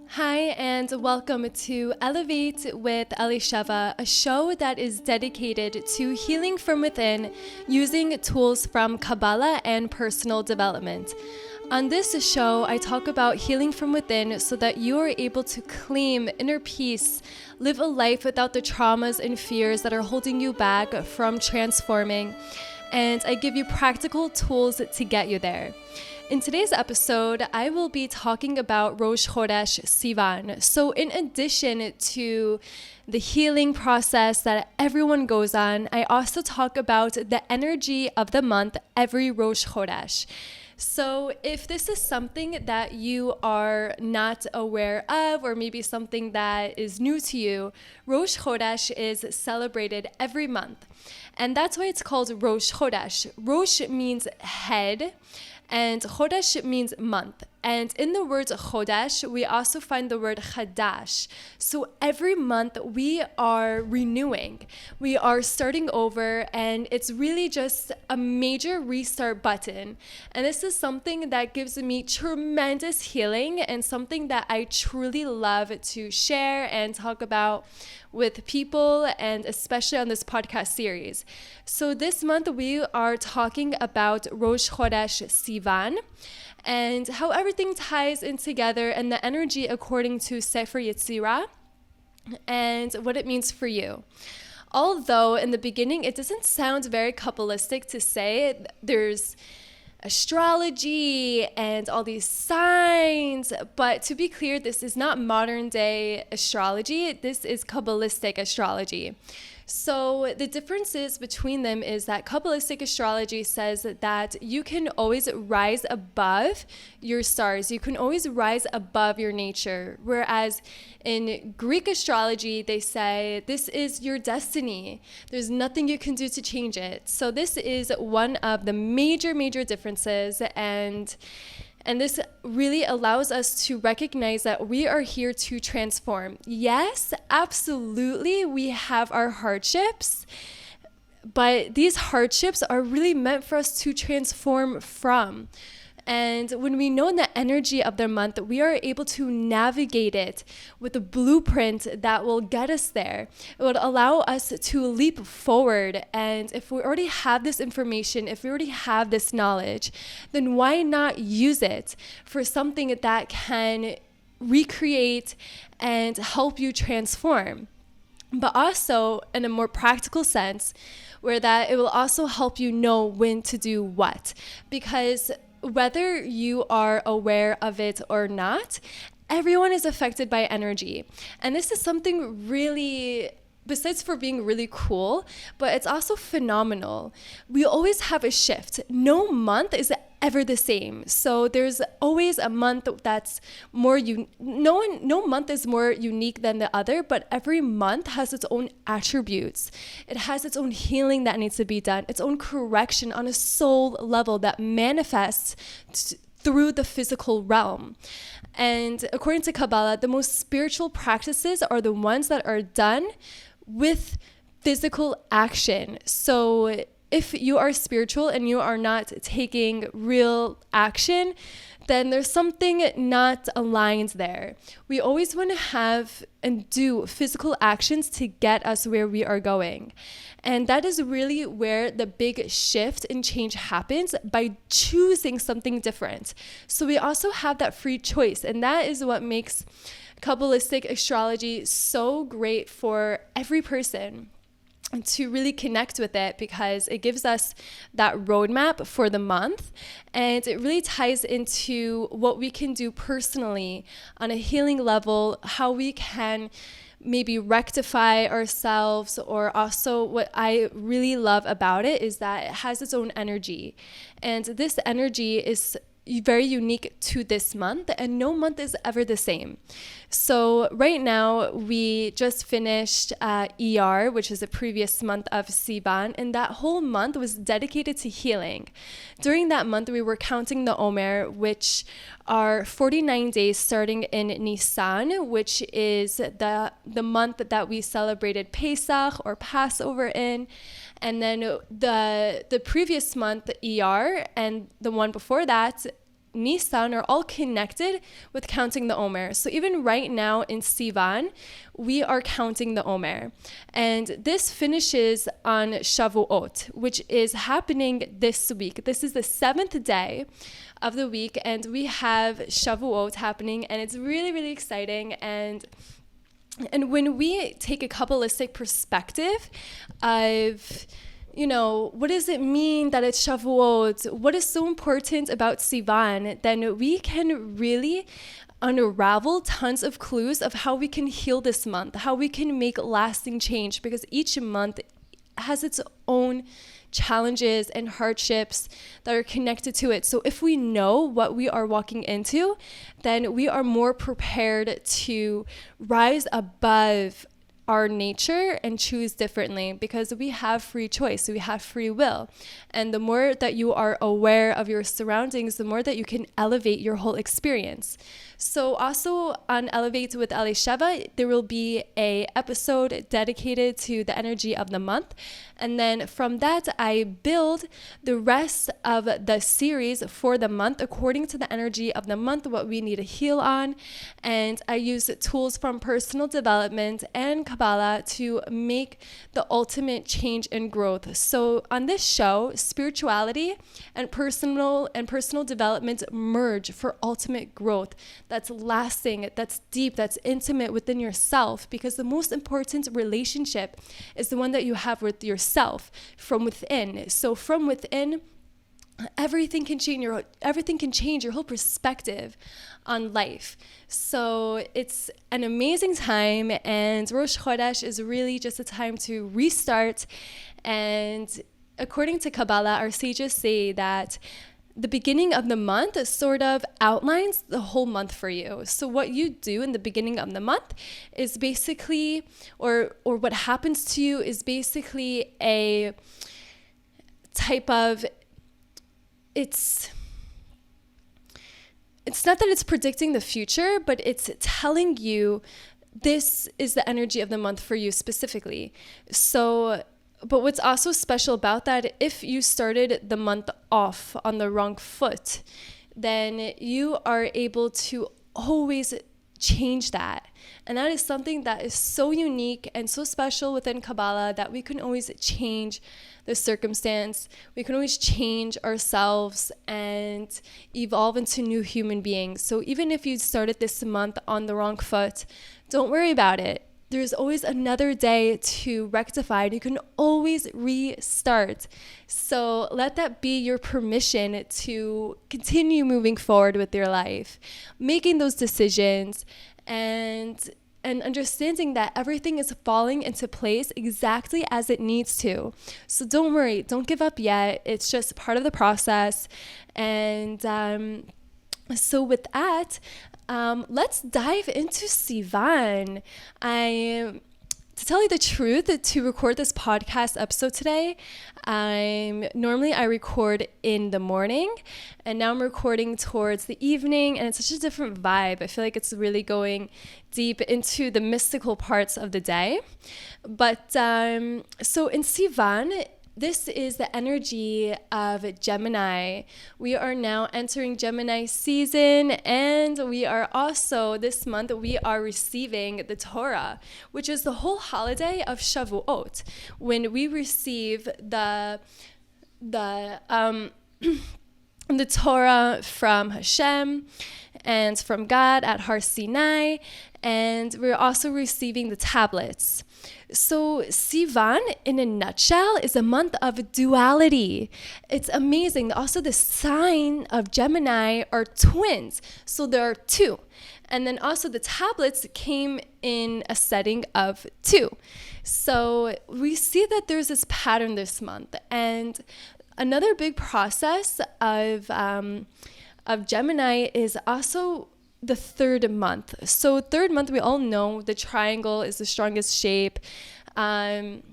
Hi, and welcome to Elevate with Elisheva, a show that is dedicated to healing from within using tools from Kabbalah and personal development. On this show, I talk about healing from within so that you are able to claim inner peace, live a life without the traumas and fears that are holding you back from transforming, and I give you practical tools to get you there. In today's episode, I will be talking about Rosh Chodesh Sivan. So in addition to the healing process that everyone goes on, I also talk about the energy of the month every Rosh Chodesh. So if this is something that you are not aware of, or maybe something that is new to you, Rosh Chodesh is celebrated every month. And that's why it's called Rosh Chodesh. Rosh means head, and Chodesh means month. And in the word Chodesh, we also find the word Chadash. So every month we are renewing. We are starting over, and it's really just a major restart button. And this is something that gives me tremendous healing and something that I truly love to share and talk about with people, and especially on this podcast series. So this month we are talking about Rosh Chodesh Sivan and how everything ties in together and the energy according to Sefer Yetzira and what it means for you. Although in the beginning it doesn't sound very Kabbalistic to say there's astrology and all these signs, but to be clear, this is not modern day astrology. This is Kabbalistic astrology. So the differences between them is that Kabbalistic astrology says that you can always rise above your stars. You can always rise above your nature. Whereas in Greek astrology, they say this is your destiny. There's nothing you can do to change it. So this is one of the major differences, and this really allows us to recognize that we are here to transform. Yes, absolutely, we have our hardships, but these hardships are really meant for us to transform from. And when we know the energy of the month, we are able to navigate it with a blueprint that will get us there. It would allow us to leap forward. And if we already have this information, if we already have this knowledge, then why not use it for something that can recreate and help you transform? But also in a more practical sense, where that it will also help you know when to do what. Because whether you are aware of it or not, everyone is affected by energy. And this is something really, besides for being really cool, but it's also phenomenal. We always have a shift. No month is ever the same. So there's always a month that's more no month is more unique than the other, but every month has its own attributes. It has its own healing that needs to be done, its own correction on a soul level that manifests through the physical realm. And according to Kabbalah, the most spiritual practices are the ones that are done with physical action. So if you are spiritual and you are not taking real action, then there's something not aligned there. We always want to have and do physical actions to get us where we are going. And that is really where the big shift and change happens, by choosing something different. So we also have that free choice, and that is what makes Kabbalistic astrology so great for every person to really connect with it, because it gives us that roadmap for the month, and it really ties into what we can do personally on a healing level, how we can maybe rectify ourselves. Or also what I really love about it is that it has its own energy, and this energy is very unique to this month, and no month is ever the same. So right now we just finished ER, which is the previous month of Sivan, and that whole month was dedicated to healing. During that month we were counting the Omer, which are 49 days starting in Nisan, which is the month that we celebrated Pesach or Passover in. And then the previous month, ER, and the one before that, Nisan are all connected with counting the Omer. So even right now in Sivan, we are counting the Omer. And this finishes on Shavuot, which is happening this week. This is the 7th day of the week, and we have Shavuot happening, and it's really, really exciting. And when we take a Kabbalistic perspective of, what does it mean that it's Shavuot? What is so important about Sivan? Then we can really unravel tons of clues of how we can heal this month, how we can make lasting change, because each month has its own challenges and hardships that are connected to it. So if we know what we are walking into, then we are more prepared to rise above our nature and choose differently, because we have free choice, we have free will. And the more that you are aware of your surroundings, the more that you can elevate your whole experience. So also on Elevate with Elisheva, there will be a episode dedicated to the energy of the month. And then from that, I build the rest of the series for the month according to the energy of the month, what we need to heal on. And I use tools from personal development and Kabbalah to make the ultimate change and growth. So on this show, spirituality and personal development merge for ultimate growth that's lasting, that's deep, that's intimate within yourself, because the most important relationship is the one that you have with yourself from within. So from within, everything can change your whole perspective on life. So it's an amazing time, and Rosh Chodesh is really just a time to restart. And according to Kabbalah, our sages say that the beginning of the month sort of outlines the whole month for you. So what you do in the beginning of the month is basically, or what happens to you is basically a type of, it's not that it's predicting the future, but it's telling you this is the energy of the month for you specifically. So, but what's also special about that, if you started the month off on the wrong foot, then you are able to always change that. And that is something that is so unique and so special within Kabbalah, that we can always change the circumstance. We can always change ourselves and evolve into new human beings. So even if you started this month on the wrong foot, don't worry about it. There's always another day to rectify. You can always restart. So let that be your permission to continue moving forward with your life, making those decisions, and understanding that everything is falling into place exactly as it needs to. So don't worry, don't give up yet. It's just part of the process. And so with that, let's dive into Sivan. To tell you the truth, to record this podcast episode today, normally I record in the morning, and now I'm recording towards the evening, and it's such a different vibe. I feel like it's really going deep into the mystical parts of the day. But so in Sivan, this is the energy of Gemini. We are now entering Gemini season, and we are also, this month, we are receiving the Torah, which is the whole holiday of Shavuot, when we receive the Torah from Hashem and from God at Har Sinai, and we're also receiving the tablets. So Sivan, in a nutshell, is a month of duality. It's amazing. Also, the sign of Gemini are twins. So there are two. And then also the tablets came in a setting of 2. So we see that there's this pattern this month. And another big process of Gemini is also the third month. So third month, we all know the triangle is the strongest shape. And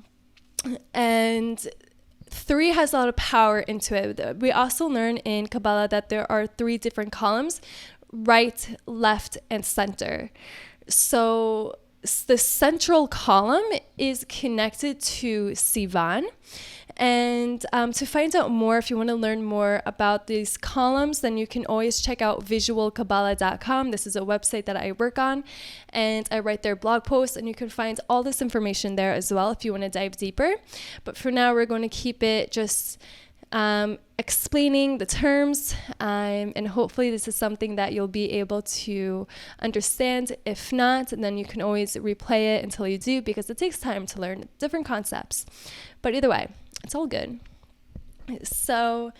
3 has a lot of power into it. We also learn in Kabbalah that there are 3 different columns: right, left, and center. So the central column is connected to Sivan. And to find out more, if you want to learn more about these columns, then you can always check out visualkabbalah.com. This is a website that I work on, and I write their blog posts, and you can find all this information there as well if you want to dive deeper. But for now, we're going to keep it just explaining the terms, and hopefully this is something that you'll be able to understand. If not, then you can always replay it until you do, because it takes time to learn different concepts. But either way, it's all good. So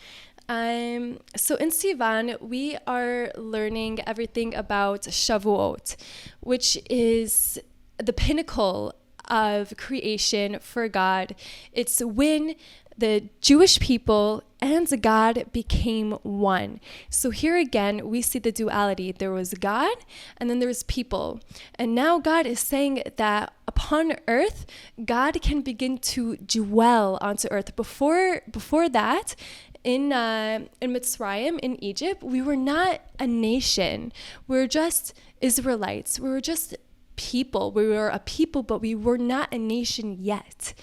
in Sivan, we are learning everything about Shavuot, which is the pinnacle of creation for God. It's when the Jewish people and God became one. So here again, we see the duality. There was God, and then there was people. And now God is saying that upon earth, God can begin to dwell onto earth. Before that, in Mitzrayim, in Egypt, we were not a nation. We were just Israelites. We were just people. We were a people, but we were not a nation yet.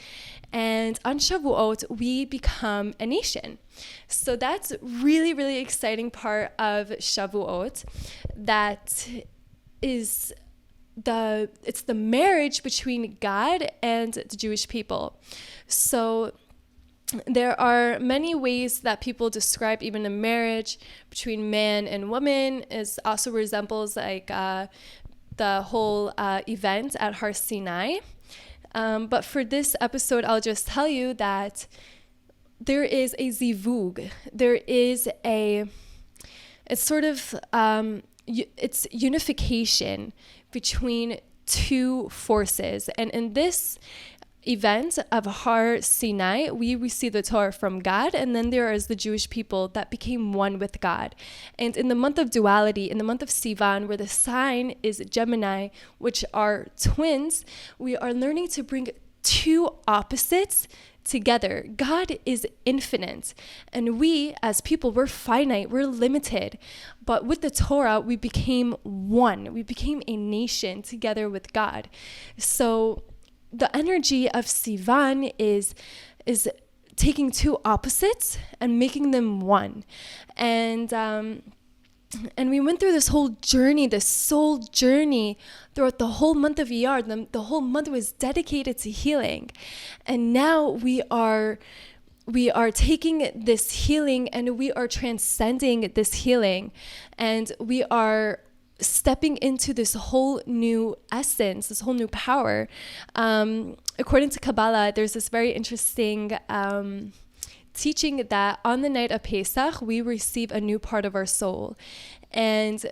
And on Shavuot, we become a nation. So that's really, really exciting part of Shavuot. That is it's the marriage between God and the Jewish people. So there are many ways that people describe even a marriage between man and woman. Is also resembles like the whole event at Har Sinai. But for this episode, I'll just tell you that there is a zivug. There is it's sort of, it's unification between two forces. And in this event of Har Sinai, we receive the Torah from God, and then there is the Jewish people that became one with God. And in the month of duality, in the month of Sivan, where the sign is Gemini, which are twins, we are learning to bring two opposites together. God is infinite, and we as people, we're finite, we're limited. But with the Torah, we became one. We became a nation together with God. So the energy of Sivan is taking two opposites and making them one. And we went through this whole journey, this soul journey throughout the whole month of Iyar. The whole month was dedicated to healing. And now we are taking this healing and we are transcending this healing. And we are stepping into this whole new essence, this whole new power. According to Kabbalah, there's this very interesting teaching that on the night of Pesach, we receive a new part of our soul. And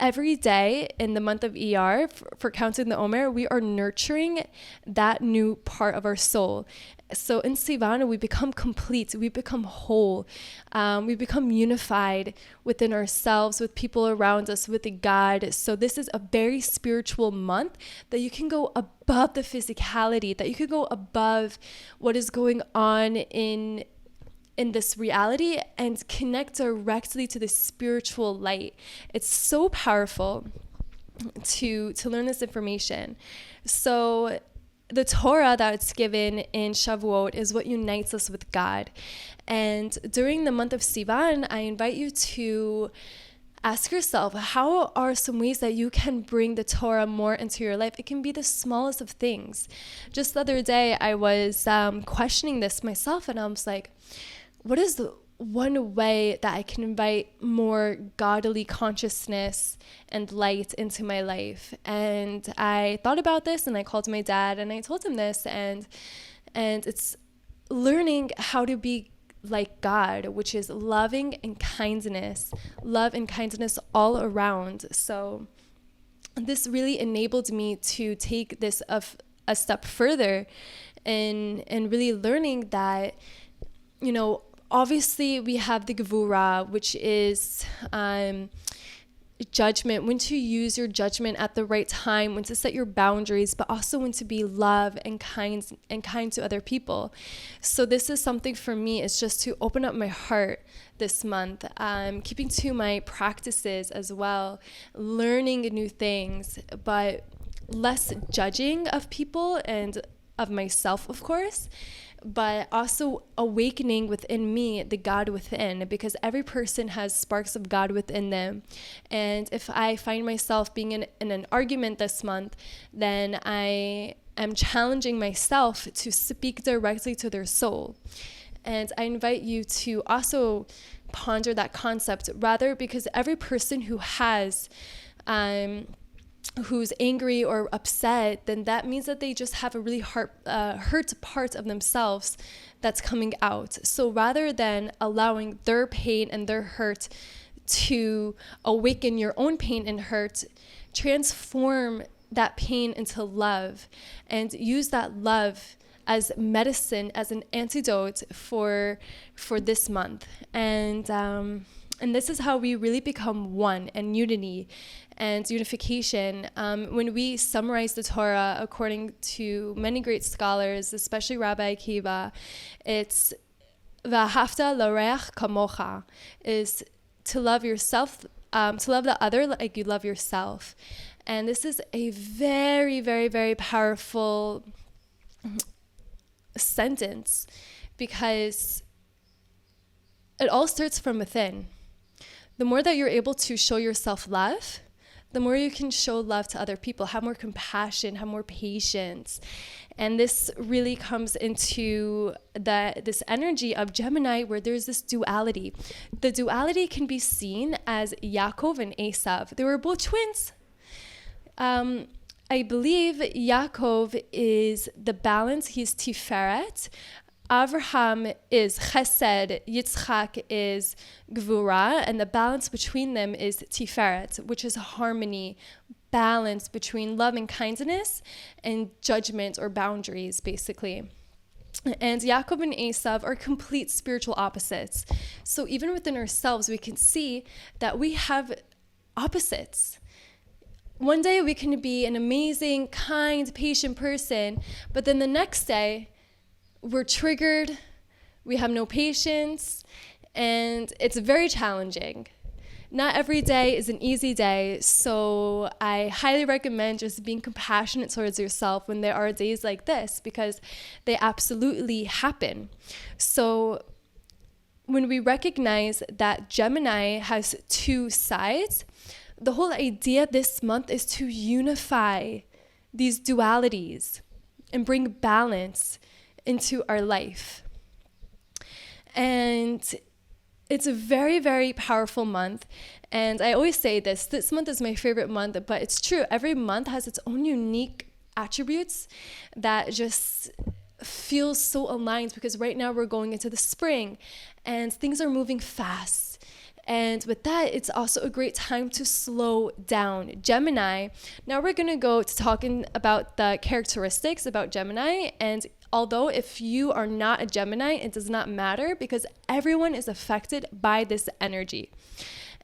every day in the month of Iyar, for counting the Omer, we are nurturing that new part of our soul. So in Sivan, we become complete, we become whole, we become unified within ourselves, with people around us, with God. So this is a very spiritual month that you can go above the physicality, that you can go above what is going on in this reality and connect directly to the spiritual light. It's so powerful to learn this information. So the Torah that's given in Shavuot is what unites us with God. And during the month of Sivan, I invite you to ask yourself, how are some ways that you can bring the Torah more into your life? It can be the smallest of things. Just the other day, I was questioning this myself, and I was like, what is the one way that I can invite more godly consciousness and light into my life? And I thought about this, and I called my dad and I told him this, and it's learning how to be like God, which is loving and kindness, love and kindness all around. So this really enabled me to take this a step further in really learning that, you know, obviously we have the Gevura, which is judgment, when to use your judgment at the right time, when to set your boundaries, but also when to be love and kind to other people. So this is something for me, is just to open up my heart this month, keeping to my practices as well, learning new things, but less judging of people and of myself, of course, but also awakening within me the God within, because every person has sparks of God within them. And if I find myself being in an argument this month, then I am challenging myself to speak directly to their soul. And I invite you to also ponder that concept, rather, because every person who has who's angry or upset, then that means that they just have a really hurt part of themselves that's coming out. So rather than allowing their pain and their hurt to awaken your own pain and hurt, transform that pain into love and use that love as medicine, as an antidote for this month. And this is how we really become one and unity and unification. When we summarize the Torah according to many great scholars, especially Rabbi Akiva, it's V'ahavta l'reach kamocha, is to love yourself, to love the other like you love yourself. And this is a very, very, very powerful sentence, because it all starts from within. The more that you're able to show yourself love, the more you can show love to other people, have more compassion, have more patience. And this really comes into this energy of Gemini, where there's this duality. The duality can be seen as Yaakov and Esav. They were both twins. I believe Yaakov is the balance. He's Tiferet. Avraham is Chesed, Yitzchak is Gvura, and the balance between them is Tiferet, which is harmony, balance between love and kindness and judgment or boundaries, basically. And Yaakov and Esav are complete spiritual opposites. So even within ourselves, we can see that we have opposites. One day we can be an amazing, kind, patient person, but then the next day, we're triggered, we have no patience, and it's very challenging. Not every day is an easy day, so I highly recommend just being compassionate towards yourself when there are days like this, because they absolutely happen. So when we recognize that Gemini has two sides, the whole idea this month is to unify these dualities and bring balance into our life. And it's a very, very powerful month. And I always say this month is my favorite month, but it's true. Every month has its own unique attributes that just feel so aligned, because right now we're going into the spring and things are moving fast. And with that, it's also a great time to slow down. Gemini, now we're going to go to talking about the characteristics about Gemini. And although if you are not a Gemini, it does not matter, because everyone is affected by this energy.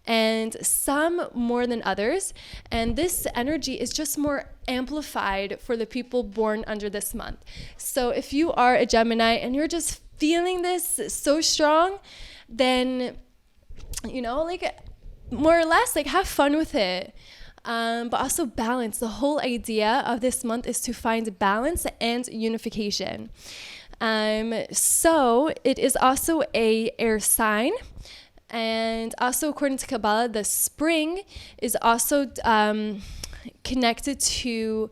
And some more than others. And this energy is just more amplified for the people born under this month. So if you are a Gemini and you're just feeling this so strong, then like more or less, like have fun with it. But also balance. The whole idea of this month is to find balance and unification. So it is also a air sign. And also according to Kabbalah, the spring is also connected to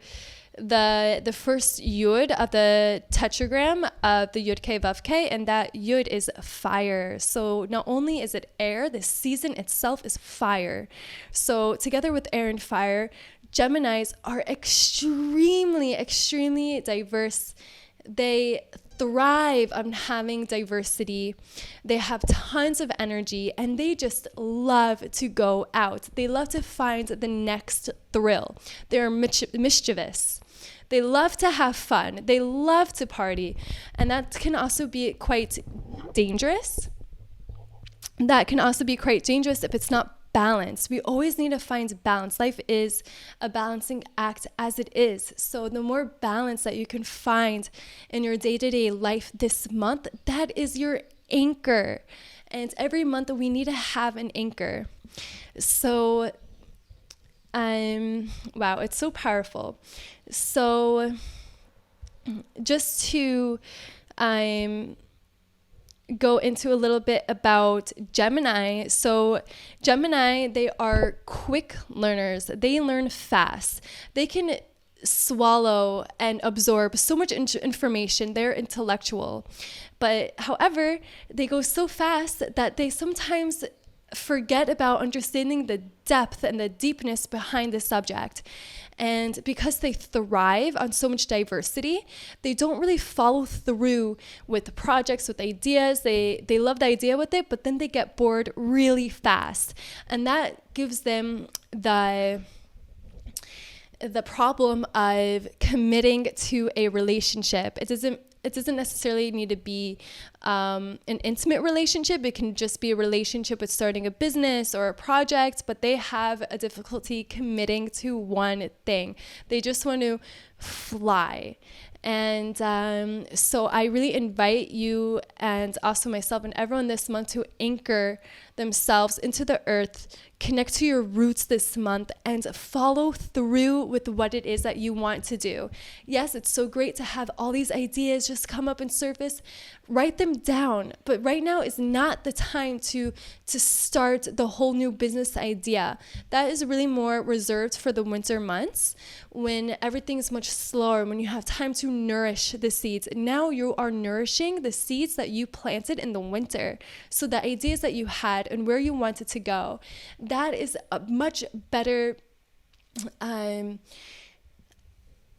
the first yud of the tetragram of the yud k vav k, and that yud is fire. So not only is it air, the season itself is fire. So together with air and fire, Geminis are extremely, extremely diverse. They thrive on having diversity. They have tons of energy, and they just love to go out. They love to find the next thrill. They're mischievous. They love to have fun. They love to party. And that can also be quite dangerous. That can also be quite dangerous if it's not balanced. We always need to find balance. Life is a balancing act as it is. So the more balance that you can find in your day-to-day life this month, that is your anchor. And every month we need to have an anchor. So Wow, it's so powerful. So just to go into a little bit about Gemini. So Gemini, they are quick learners. They learn fast. They can swallow and absorb so much information. They're intellectual. But however, they go so fast that they sometimes forget about understanding the depth and the deepness behind the subject. And because they thrive on so much diversity, they don't really follow through with projects, with ideas. They love the idea with it, but then they get bored really fast. And that gives them the problem of committing to a relationship. It doesn't necessarily need to be an intimate relationship. It can just be a relationship with starting a business or a project, but they have a difficulty committing to one thing. They just want to fly. And so I really invite you, and also myself and everyone this month, to anchor themselves into the earth, connect to your roots this month, and follow through with what it is that you want to do. Yes, it's so great to have all these ideas just come up and surface. Write them down. But right now is not the time to start the whole new business idea. That is really more reserved for the winter months, when everything is much slower, when you have time to nourish the seeds. Now you are nourishing the seeds that you planted in the winter. So the ideas that you had and where you wanted to go, that is a much better,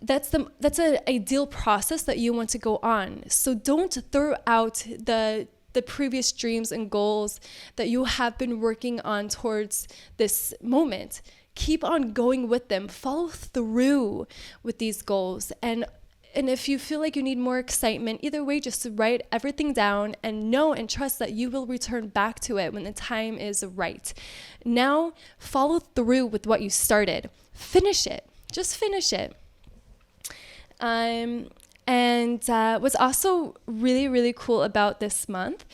that's an ideal process that you want to go on. So don't throw out the previous dreams and goals that you have been working on towards this moment. Keep on going with them. Follow through with these goals. And if you feel like you need more excitement, either way, just write everything down and know and trust that you will return back to it when the time is right. Now, follow through with what you started. Finish it. Just finish it. And what's also really, really cool about this month,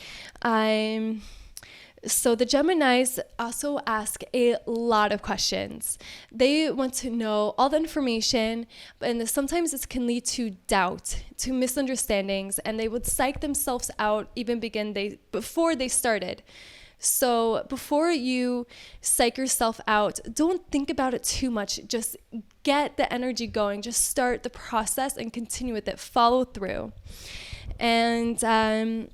so the Geminis also ask a lot of questions. They want to know all the information, and sometimes this can lead to doubt, to misunderstandings, and they would psych themselves out even before they started. So before you psych yourself out, don't think about it too much. Just get the energy going. Just start the process and continue with it. Follow through. And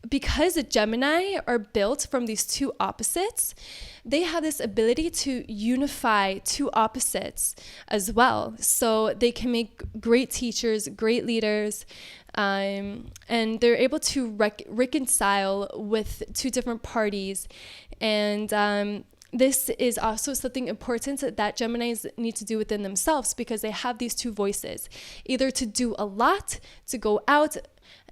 because the Gemini are built from these two opposites, they have this ability to unify two opposites as well. So they can make great teachers, great leaders, and they're able to reconcile with two different parties. And this is also something important that Geminis need to do within themselves, because they have these two voices, either to do a lot, to go out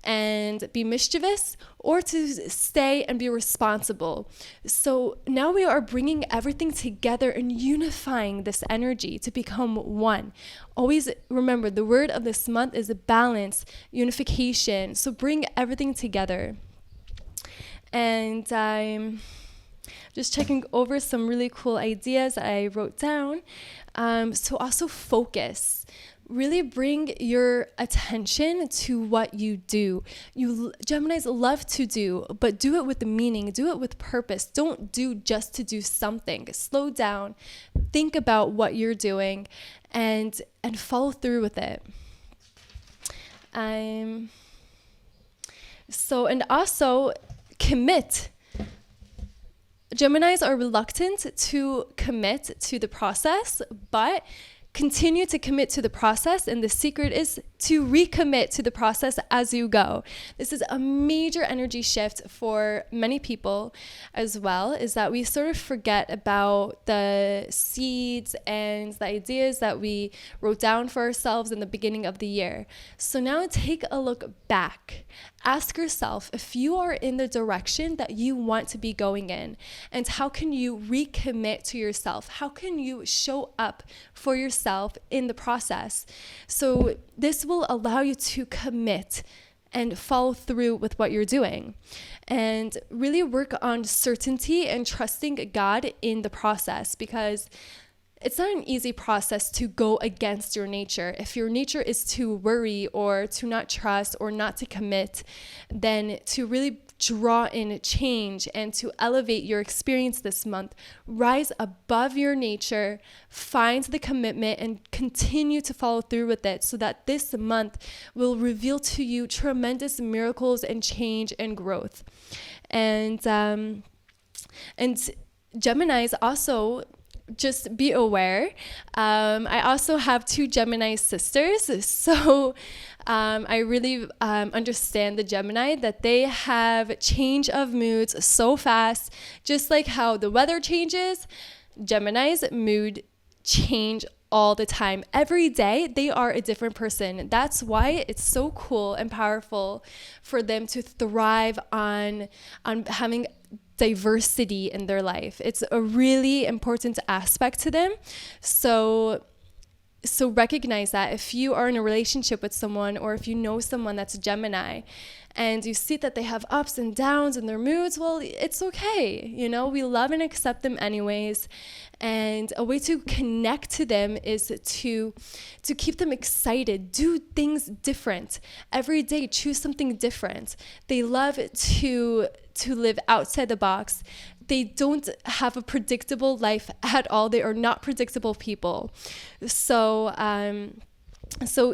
and be mischievous, or to stay and be responsible. So now we are bringing everything together and unifying this energy to become one. Always remember, the word of this month is balance, unification. So bring everything together. And I'm just checking over some really cool ideas that I wrote down. So also focus. Really bring your attention to what you do. Geminis love to do, but do it with meaning, do it with purpose. Don't do just to do something. Slow down, think about what you're doing, and follow through with it. And also commit. Geminis are reluctant to commit to the process, but continue to commit to the process, and the secret is to recommit to the process as you go. This is a major energy shift for many people as well, is that we sort of forget about the seeds and the ideas that we wrote down for ourselves in the beginning of the year. So now take a look back. Ask yourself if you are in the direction that you want to be going in, and how can you recommit to yourself? How can you show up for yourself in the process? So this will allow you to commit and follow through with what you're doing, and really work on certainty and trusting God in the process, because it's not an easy process to go against your nature. If your nature is to worry or to not trust or not to commit, then to really draw in change and to elevate your experience this month, rise above your nature, find the commitment and continue to follow through with it so that this month will reveal to you tremendous miracles and change and growth. And Geminis also, just be aware. I also have 2 Gemini sisters, so I really understand the Gemini, that they have change of moods so fast. Just like how the weather changes, Gemini's mood change all the time. Every day they are a different person. That's why it's so cool and powerful for them to thrive on having diversity in their life. It's a really important aspect to them. So recognize that if you are in a relationship with someone, or if you know someone that's a Gemini and you see that they have ups and downs in their moods, well, it's okay. You know, we love and accept them anyways. And a way to connect to them is to keep them excited. Do things different. Every day, choose something different. They love to live outside the box. They don't have a predictable life at all. They are not predictable people. So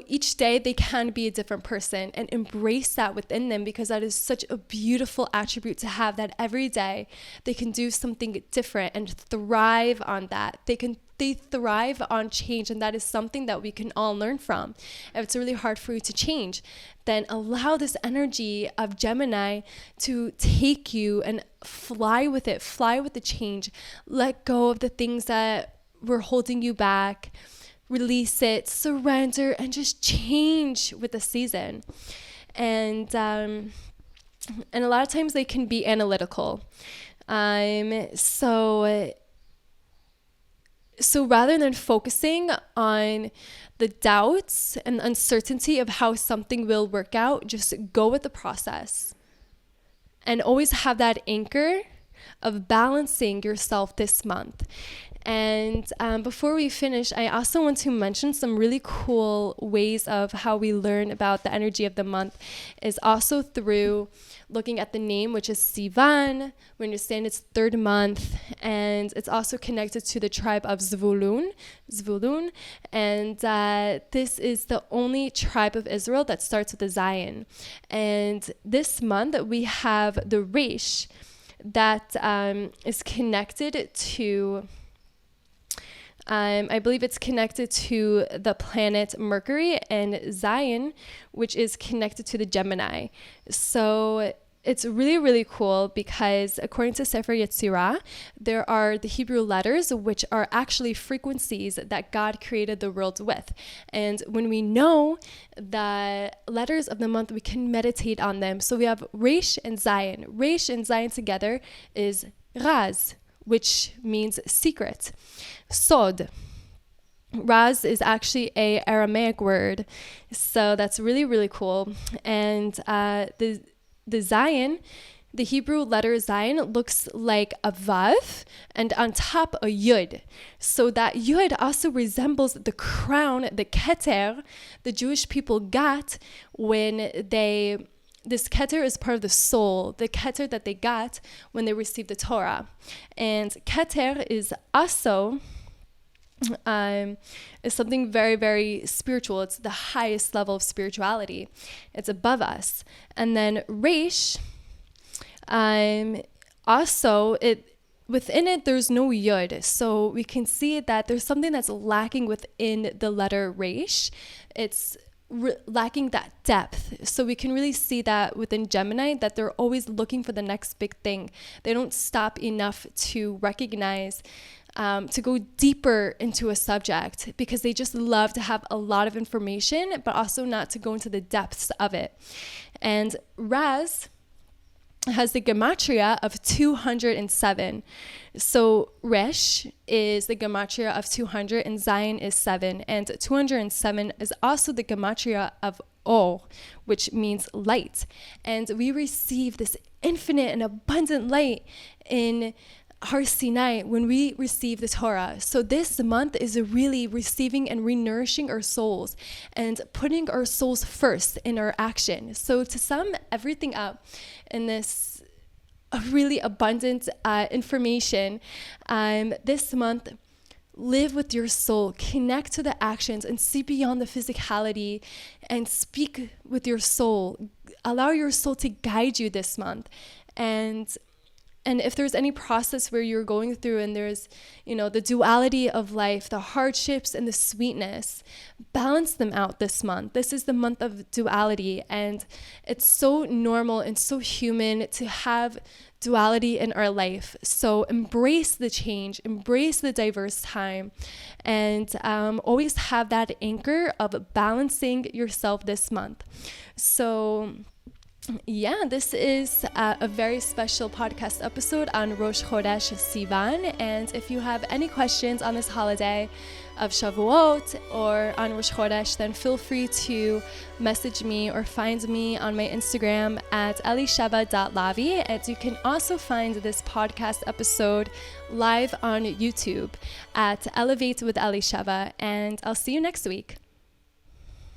each day they can be a different person, and embrace that within them, because that is such a beautiful attribute to have, that every day they can do something different and thrive on that. They thrive on change, and that is something that we can all learn from. If it's really hard for you to change, then allow this energy of Gemini to take you and fly with it, fly with the change. Let go of the things that were holding you back. Release it, surrender, and just change with the season. And a lot of times they can be analytical. So rather than focusing on the doubts and uncertainty of how something will work out, just go with the process. And always have that anchor of balancing yourself this month. And before we finish, I also want to mention some really cool ways of how we learn about the energy of the month is also through looking at the name, which is Sivan. We understand it's 3rd month, and it's also connected to the tribe of Zvulun. And this is the only tribe of Israel that starts with a Zion. And this month we have the Resh that is connected to... I believe it's connected to the planet Mercury, and Zion, which is connected to the Gemini. So it's really, really cool, because according to Sefer Yetzira, there are the Hebrew letters, which are actually frequencies that God created the world with. And when we know the letters of the month, we can meditate on them. So we have Resh and Zion. Resh and Zion together is Raz, which means secret. Sod. Raz is actually a Aramaic word, so that's really, really cool. And the Zion, the Hebrew letter Zion, looks like a Vav, and on top a Yud. So that Yud also resembles the crown, the Keter, the Jewish people got when this Keter is part of the soul, the Keter that they got when they received the Torah. And Keter is also is something very, very spiritual. It's the highest level of spirituality. It's above us. And then Resh, also, within it, there's no Yud. So we can see that there's something that's lacking within the letter Resh. It's lacking that depth. So we can really see that within Gemini, that they're always looking for the next big thing. They don't stop enough to recognize, to go deeper into a subject, because they just love to have a lot of information, but also not to go into the depths of it. And Raz has the gematria of 207. So Resh is the gematria of 200, and Zion is 7. And 207 is also the gematria of Or, which means light. And we receive this infinite and abundant light in Har Sinai, when we receive the Torah. So this month is really receiving and renourishing our souls and putting our souls first in our action. So to sum everything up in this really abundant information, this month, live with your soul, connect to the actions, and see beyond the physicality, and speak with your soul. Allow your soul to guide you this month. And if there's any process where you're going through and there's, the duality of life, the hardships and the sweetness, balance them out this month. This is the month of duality, and it's so normal and so human to have duality in our life. So embrace the change, embrace the diverse time, and always have that anchor of balancing yourself this month. So yeah, this is a very special podcast episode on Rosh Chodesh Sivan. And if you have any questions on this holiday of Shavuot or on Rosh Chodesh, then feel free to message me or find me on my Instagram at elisheva.lavi. And you can also find this podcast episode live on YouTube at Elevate with Elisheva. And I'll see you next week.